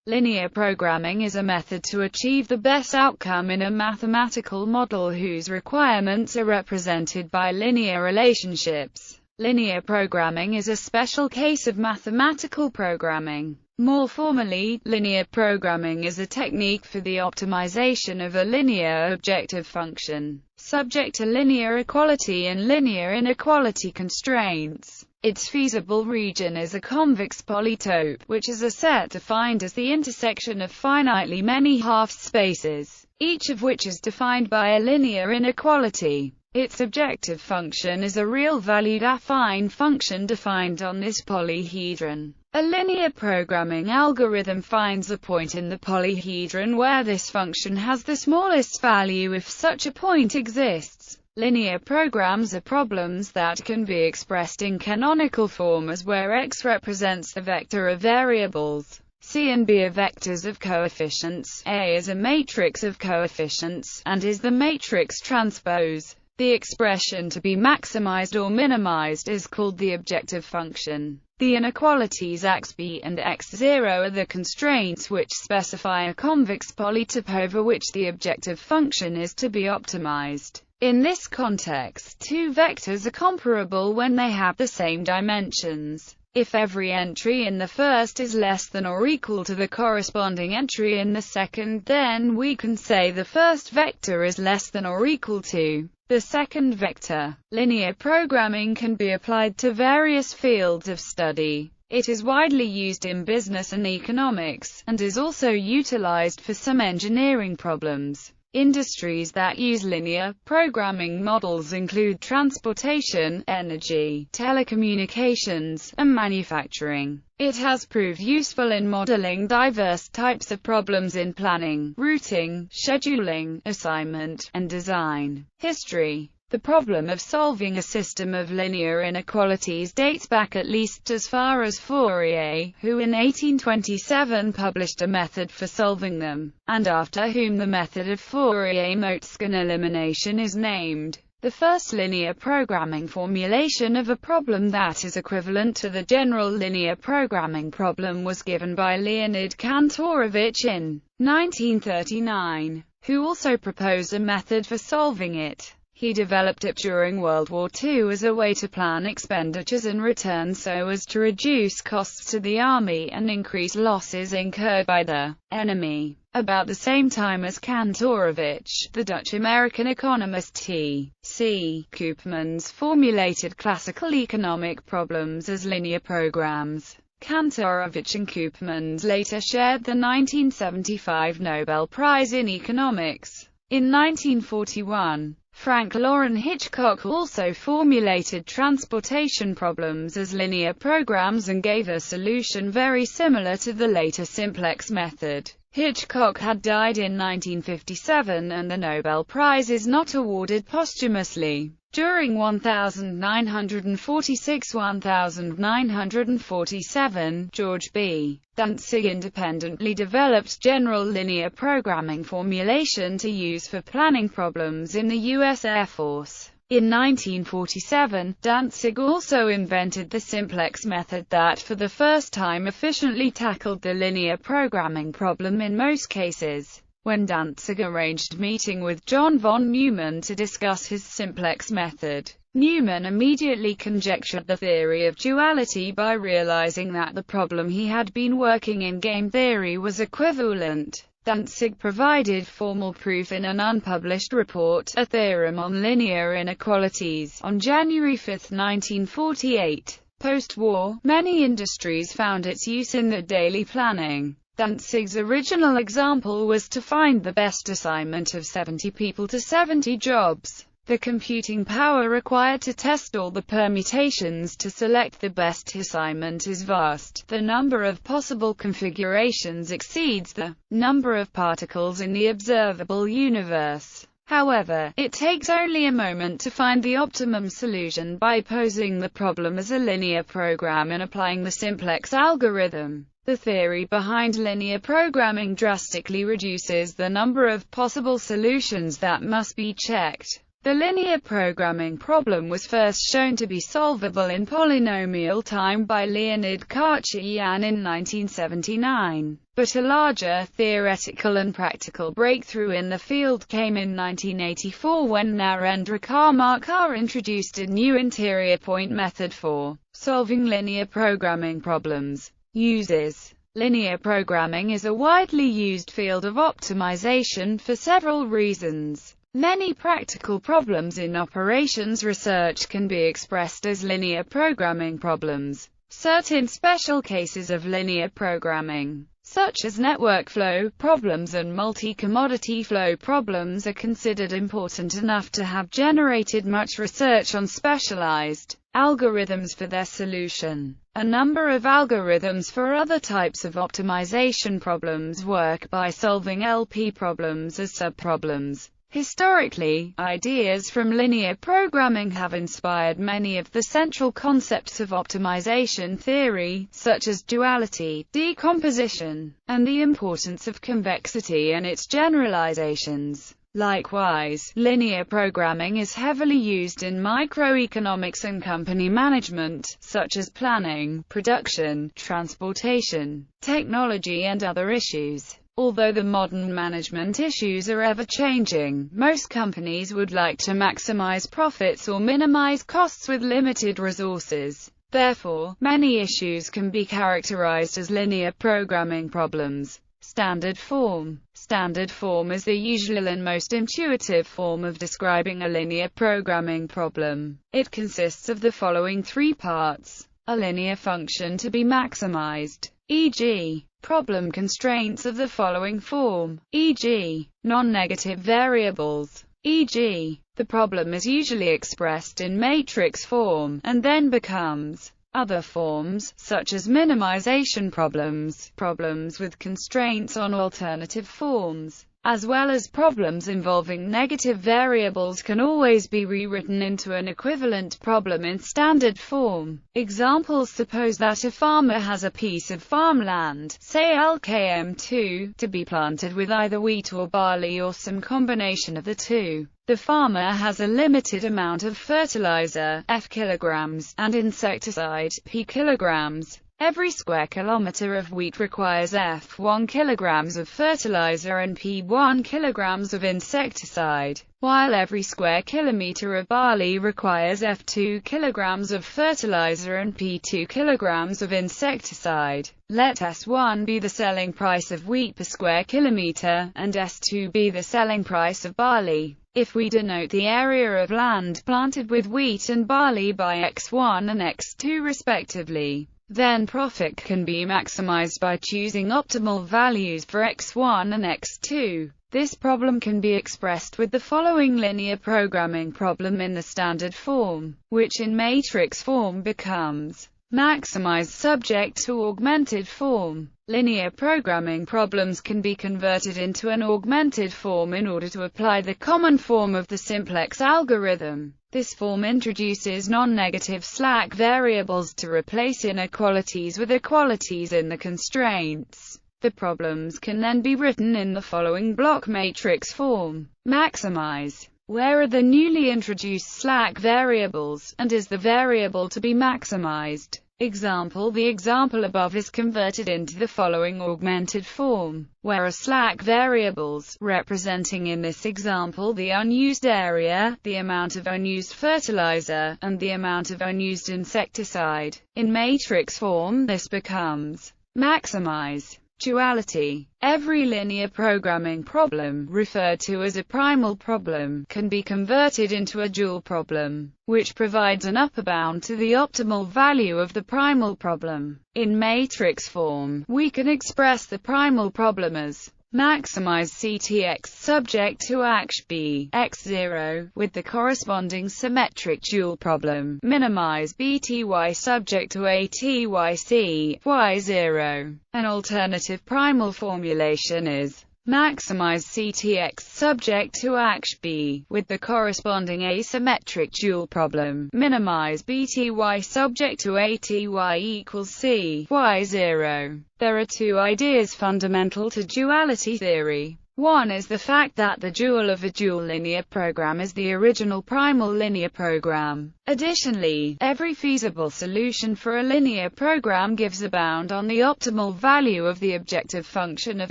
Linear programming is a method to achieve the best outcome in a mathematical model whose requirements are represented by linear relationships. Linear programming is a special case of mathematical programming. More formally, linear programming is a technique for the optimization of a linear objective function, subject to linear equality and linear inequality constraints. Its feasible region is a convex polytope, which is a set defined as the intersection of finitely many half-spaces, each of which is defined by a linear inequality. Its objective function is a real-valued affine function defined on this polyhedron. A linear programming algorithm finds a point in the polyhedron where this function has the smallest value if such a point exists. Linear programs are problems that can be expressed in canonical form as where X represents a vector of variables, C and B are vectors of coefficients, A is a matrix of coefficients, and is the matrix transpose. The expression to be maximized or minimized is called the objective function. The inequalities xb and x0 are the constraints which specify a convex polytope over which the objective function is to be optimized. In this context, two vectors are comparable when they have the same dimensions. If every entry in the first is less than or equal to the corresponding entry in the second, then we can say the first vector is less than or equal to the second vector. Linear programming can be applied to various fields of study. It is widely used in business and economics, and is also utilized for some engineering problems. Industries that use linear programming models include transportation, energy, telecommunications, and manufacturing. It has proved useful in modeling diverse types of problems in planning, routing, scheduling, assignment, and design. History. The problem of solving a system of linear inequalities dates back at least as far as Fourier, who in 1827 published a method for solving them, and after whom the method of Fourier-Motzkin elimination is named. The first linear programming formulation of a problem that is equivalent to the general linear programming problem was given by Leonid Kantorovich in 1939, who also proposed a method for solving it. He developed it during World War II as a way to plan expenditures and returns so as to reduce costs to the army and increase losses incurred by the enemy. About the same time as Kantorovich, the Dutch-American economist T.C. Koopmans formulated classical economic problems as linear programs. Kantorovich and Koopmans later shared the 1975 Nobel Prize in Economics. In 1941, Frank Loren Hitchcock also formulated transportation problems as linear programs and gave a solution very similar to the later simplex method. Hitchcock had died in 1957 and the Nobel Prize is not awarded posthumously. During 1946–1947, George B. Dantzig independently developed general linear programming formulation to use for planning problems in the U.S. Air Force. In 1947, Dantzig also invented the simplex method that for the first time efficiently tackled the linear programming problem in most cases. When Dantzig arranged a meeting with John von Neumann to discuss his simplex method, Neumann immediately conjectured the theory of duality by realizing that the problem he had been working in game theory was equivalent. Dantzig provided formal proof in an unpublished report, A Theorem on Linear Inequalities, on January 5, 1948. Post-war, many industries found its use in their daily planning. Dantzig's original example was to find the best assignment of 70 people to 70 jobs. The computing power required to test all the permutations to select the best assignment is vast. The number of possible configurations exceeds the number of particles in the observable universe. However, it takes only a moment to find the optimum solution by posing the problem as a linear program and applying the simplex algorithm. The theory behind linear programming drastically reduces the number of possible solutions that must be checked. The linear programming problem was first shown to be solvable in polynomial time by Leonid Kharchyan in 1979, but a larger theoretical and practical breakthrough in the field came in 1984 when Narendra Karmakar introduced a new interior point method for solving linear programming problems. Uses. Linear programming is a widely used field of optimization for several reasons. Many practical problems in operations research can be expressed as linear programming problems. Certain special cases of linear programming, such as network flow problems and multi-commodity flow problems, are considered important enough to have generated much research on specialized algorithms for their solution. A number of algorithms for other types of optimization problems work by solving LP problems as subproblems. Historically, ideas from linear programming have inspired many of the central concepts of optimization theory, such as duality, decomposition, and the importance of convexity and its generalizations. Likewise, linear programming is heavily used in microeconomics and company management, such as planning, production, transportation, technology and other issues. Although the modern management issues are ever-changing, most companies would like to maximize profits or minimize costs with limited resources. Therefore, many issues can be characterized as linear programming problems. Standard form. Standard form is the usual and most intuitive form of describing a linear programming problem. It consists of the following three parts. A linear function to be maximized, e.g., problem constraints of the following form, e.g., non-negative variables, e.g., the problem is usually expressed in matrix form, and then becomes other forms, such as minimization problems, problems with constraints on alternative forms, as well as problems involving negative variables can always be rewritten into an equivalent problem in standard form. Examples: suppose that a farmer has a piece of farmland, say LKM2, to be planted with either wheat or barley or some combination of the two. The farmer has a limited amount of fertilizer, F kilograms, and insecticide, P kilograms. Every square kilometer of wheat requires F1 kilograms of fertilizer and P1 kilograms of insecticide, while every square kilometer of barley requires F2 kilograms of fertilizer and P2 kilograms of insecticide. Let S1 be the selling price of wheat per square kilometer, and S2 be the selling price of barley. If we denote the area of land planted with wheat and barley by X1 and X2 respectively, then profit can be maximized by choosing optimal values for X1 and X2. This problem can be expressed with the following linear programming problem in the standard form, which in matrix form becomes maximized subject to augmented form. Linear programming problems can be converted into an augmented form in order to apply the common form of the simplex algorithm. This form introduces non-negative slack variables to replace inequalities with equalities in the constraints. The problems can then be written in the following block matrix form. Maximize. Where are the newly introduced slack variables, and is the variable to be maximized? Example: the example above is converted into the following augmented form, where are slack variables, representing in this example the unused area, the amount of unused fertilizer, and the amount of unused insecticide. In matrix form this becomes maximize. Duality. Every linear programming problem, referred to as a primal problem, can be converted into a dual problem, which provides an upper bound to the optimal value of the primal problem. In matrix form, we can express the primal problem as maximize CTX subject to act B, x0, with the corresponding symmetric dual problem, minimize BTY subject to ATYC, y0. An alternative primal formulation is maximize CTX subject to act B, with the corresponding asymmetric dual problem, minimize BTY subject to ATY equals C, y0. There are two ideas fundamental to duality theory. One is the fact that the dual of a dual linear program is the original primal linear program. Additionally, every feasible solution for a linear program gives a bound on the optimal value of the objective function of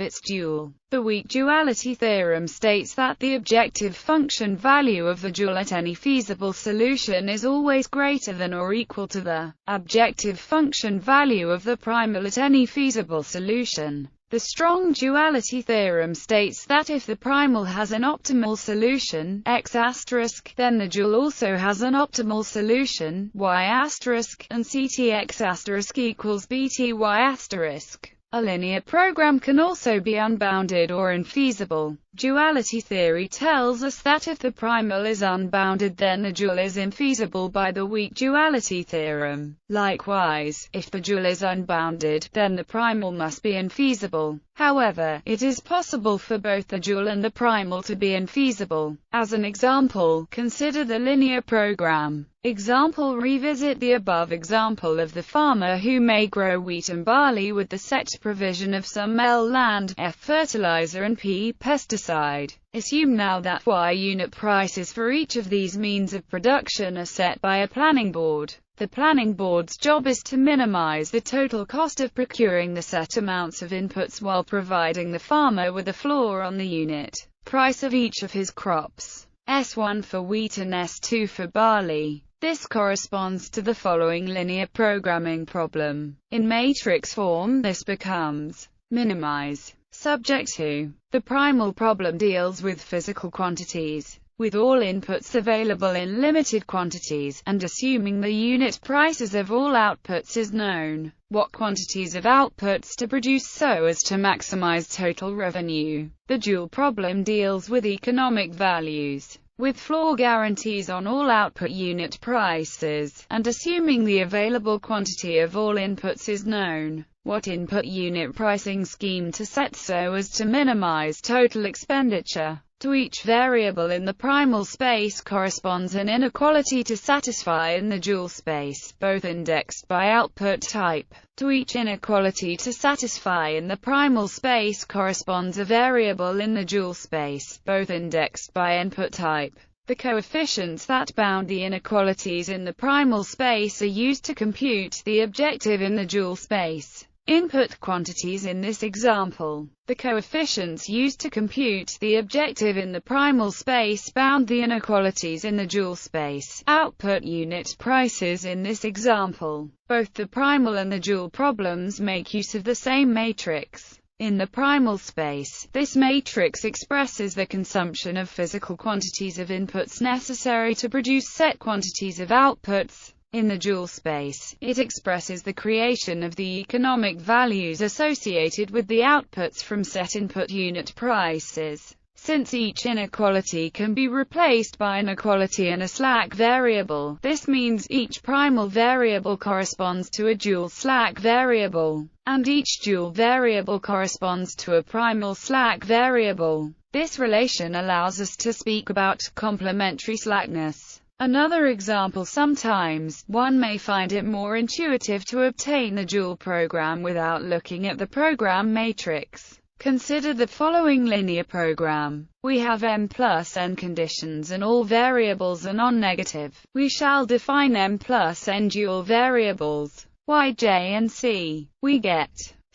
its dual. The weak duality theorem states that the objective function value of the dual at any feasible solution is always greater than or equal to the objective function value of the primal at any feasible solution. The strong duality theorem states that if the primal has an optimal solution, x*, then the dual also has an optimal solution, y*, and ctx** equals bty*. A linear program can also be unbounded or infeasible. Duality theory tells us that if the primal is unbounded, then the dual is infeasible by the weak duality theorem. Likewise, if the dual is unbounded, then the primal must be infeasible. However, it is possible for both the dual and the primal to be infeasible. As an example, consider the linear program. Example: revisit the above example of the farmer who may grow wheat and barley with the set provision of some L land, F fertilizer and P pesticide. Assume now that Y unit prices for each of these means of production are set by a planning board. The planning board's job is to minimize the total cost of procuring the set amounts of inputs while providing the farmer with a floor on the unit price of each of his crops, S1 for wheat and S2 for barley. This corresponds to the following linear programming problem. In matrix form, this becomes minimize. Subject to. The primal problem deals with physical quantities, with all inputs available in limited quantities, and assuming the unit prices of all outputs is known. What quantities of outputs to produce so as to maximize total revenue. The dual problem deals with economic values, with floor guarantees on all output unit prices, and assuming the available quantity of all inputs is known. What input unit pricing scheme to set so as to minimize total expenditure. To each variable in the primal space corresponds an inequality to satisfy in the dual space, both indexed by output type. To each inequality to satisfy in the primal space corresponds a variable in the dual space, both indexed by input type. The coefficients that bound the inequalities in the primal space are used to compute the objective in the dual space. Input quantities in this example. The coefficients used to compute the objective in the primal space bound the inequalities in the dual space. Output unit prices in this example. Both the primal and the dual problems make use of the same matrix. In the primal space, this matrix expresses the consumption of physical quantities of inputs necessary to produce set quantities of outputs. In the dual space, it expresses the creation of the economic values associated with the outputs from set input unit prices. Since each inequality can be replaced by an equality and a slack variable, this means each primal variable corresponds to a dual slack variable, and each dual variable corresponds to a primal slack variable. This relation allows us to speak about complementary slackness. Another example: sometimes, one may find it more intuitive to obtain the dual program without looking at the program matrix. Consider the following linear program. We have m plus n conditions and all variables are non-negative. We shall define m plus n dual variables, y, j and c. We get.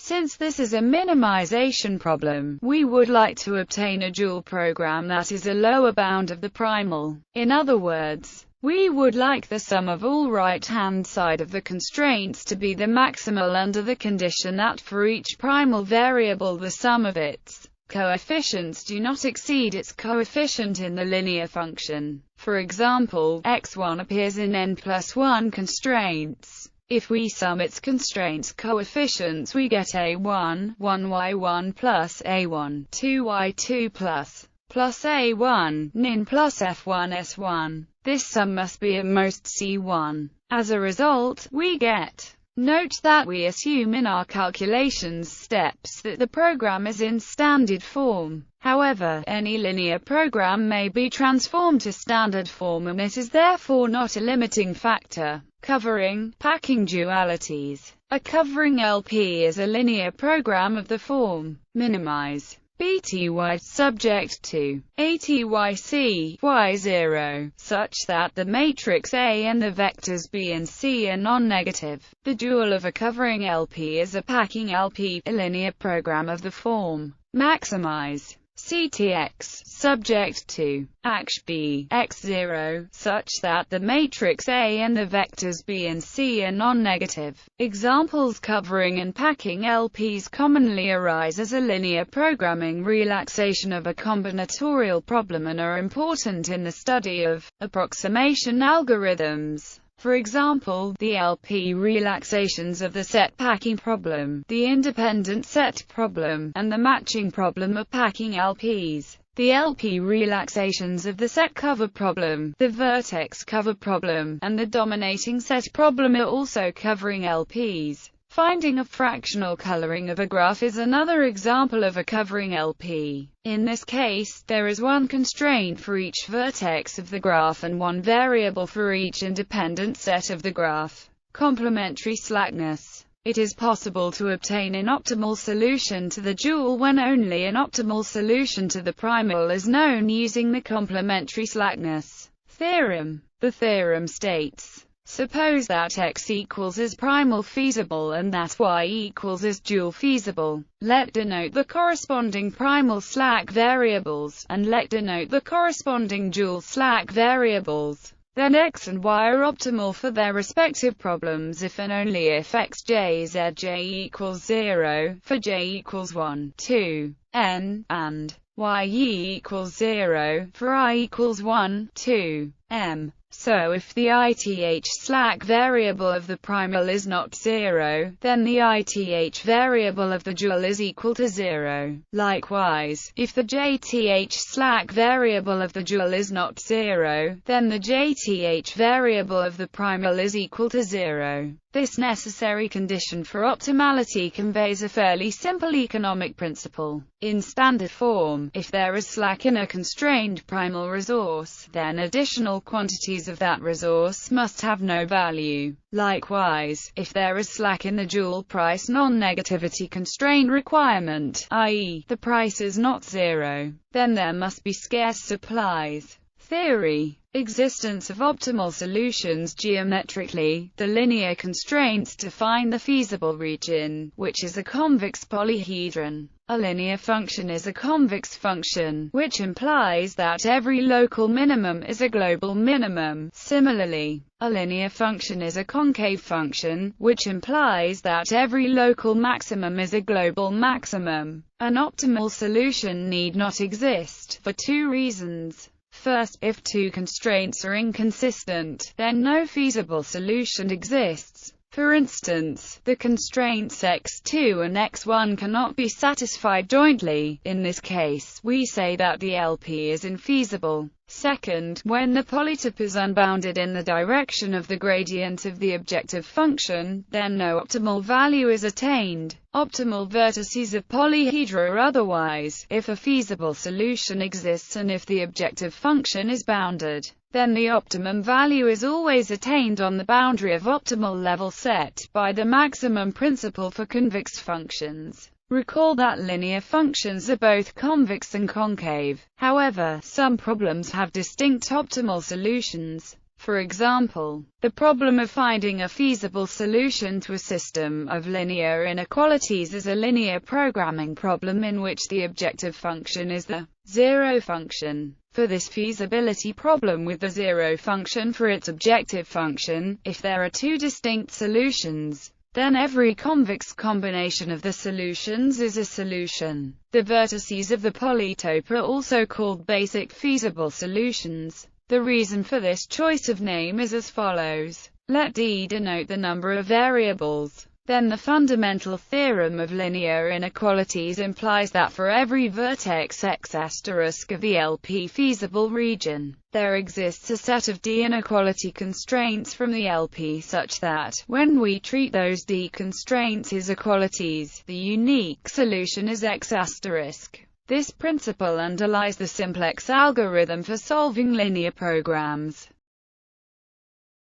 Since this is a minimization problem, we would like to obtain a dual program that is a lower bound of the primal. In other words, we would like the sum of all right-hand side of the constraints to be the maximal under the condition that for each primal variable the sum of its coefficients do not exceed its coefficient in the linear function. For example, x1 appears in n plus 1 constraints. If we sum its constraints coefficients, we get a1, 1y1 plus a1, 2y2 plus a1, nin plus f1 s1. This sum must be at most c1. As a result, we get. Note that we assume in our calculations steps that the program is in standard form. However, any linear program may be transformed to standard form and it is therefore not a limiting factor. Covering, packing dualities. A covering LP is a linear program of the form minimize. BTY subject to ATYC Y0, such that the matrix A and the vectors B and C are non-negative. The dual of a covering LP is a packing LP, a linear program of the form maximize CTX subject to ACH B X0, such that the matrix A and the vectors B and C are non-negative. Examples covering and packing LPs commonly arise as a linear programming relaxation of a combinatorial problem and are important in the study of approximation algorithms. For example, the LP relaxations of the set packing problem, the independent set problem, and the matching problem are packing LPs. The LP relaxations of the set cover problem, the vertex cover problem, and the dominating set problem are also covering LPs. Finding a fractional coloring of a graph is another example of a covering LP. In this case, there is one constraint for each vertex of the graph and one variable for each independent set of the graph. Complementary slackness. It is possible to obtain an optimal solution to the dual when only an optimal solution to the primal is known using the complementary slackness theorem. The theorem states: suppose that X equals is primal feasible and that Y equals is dual feasible. Let denote the corresponding primal slack variables, and let denote the corresponding dual slack variables. Then X and Y are optimal for their respective problems if and only if xjzj equals 0, for j equals 1, 2, n, and y equals 0, for I equals 1, 2, m. So if the ith slack variable of the primal is not 0, then the ith variable of the dual is equal to 0. Likewise, if the jth slack variable of the dual is not 0, then the jth variable of the primal is equal to 0. This necessary condition for optimality conveys a fairly simple economic principle. In standard form, if there is slack in a constrained primal resource, then additional quantities of that resource must have no value. Likewise, if there is slack in the dual price non-negativity constraint requirement, i.e., the price is not 0, then there must be scarce supplies. Theory. Existence of optimal solutions geometrically. The linear constraints define the feasible region, which is a convex polyhedron. A linear function is a convex function, which implies that every local minimum is a global minimum. Similarly, a linear function is a concave function, which implies that every local maximum is a global maximum. An optimal solution need not exist, for two reasons. First, if two constraints are inconsistent, then no feasible solution exists. For instance, the constraints x2 and x1 cannot be satisfied jointly. In this case, we say that the LP is infeasible. Second, when the polytope is unbounded in the direction of the gradient of the objective function, then no optimal value is attained. Optimal vertices of polyhedra are otherwise, if a feasible solution exists and if the objective function is bounded, then the optimum value is always attained on the boundary of optimal level set by the maximum principle for convex functions. Recall that linear functions are both convex and concave. However, some problems have distinct optimal solutions. For example, the problem of finding a feasible solution to a system of linear inequalities is a linear programming problem in which the objective function is the zero function. For this feasibility problem with the zero function for its objective function, if there are two distinct solutions, then every convex combination of the solutions is a solution. The vertices of the polytope are also called basic feasible solutions. The reason for this choice of name is as follows. Let D denote the number of variables. Then the fundamental theorem of linear inequalities implies that for every vertex x** of the LP feasible region, there exists a set of D inequality constraints from the LP such that, when we treat those D constraints as equalities, the unique solution is x**. This principle underlies the simplex algorithm for solving linear programs.